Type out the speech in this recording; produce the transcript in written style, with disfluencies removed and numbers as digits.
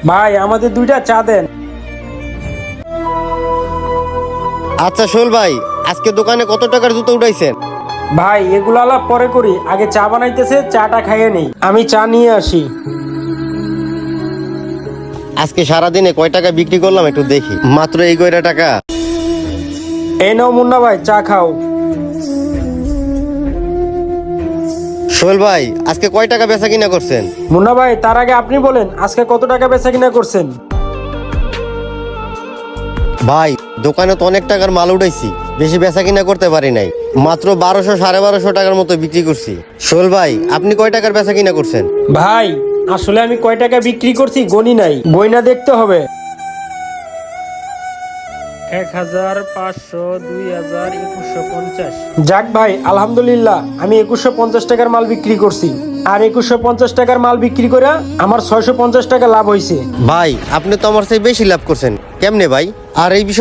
ভাই আমাদের 2টা চা দেন। আচ্ছা শোল ভাই, আজকে দোকানে কত টাকার জুতো উঠাইছেন? ভাই এগুলো আলাপ পরে করি, আগে চা বানাইতেছে, চাটা খাইয়ে নেই, আমি চা নিয়ে আসি। আজকে সারাদিনে কয় টাকা বিক্রি করলাম একটু দেখি। মাত্র এই কয়টা টাকা। এই নাও মুন্না ভাই, চা খাও। শোল ভাই, আজকে কয় টাকা বেচা কিনা করছেন? মুন্না ভাই তার আগে আপনি বলেন আজকে কত টাকা বেচা কিনা করছেন? ভাই দোকানে তো অনেক টাকার মাল উঠাইছি, বেশি বেচা কিনা করতে পারি নাই। মাত্র 1200 1250 টাকার মতো বিক্রি করছি। শোল ভাই, আপনি কয় টাকার বেচা কিনা করছেন? ভাই আসলে আমি কয় টাকা বিক্রি করছি গনি নাই, গয়না দেখতে হবে। 1000, 500, 2000, 2150। যাক ভাই আলহামদুলিল্লাহ, আমি 2150 টাকার মাল বিক্রি করছি। আর 2150 টাকার মাল বিক্রি করে আমার 650 টাকা লাভ হয়েছে। ভাই আপনি তো আমার চেয়ে বেশি লাভ করছেন, কেমনে ভাই? আর এই বিষয়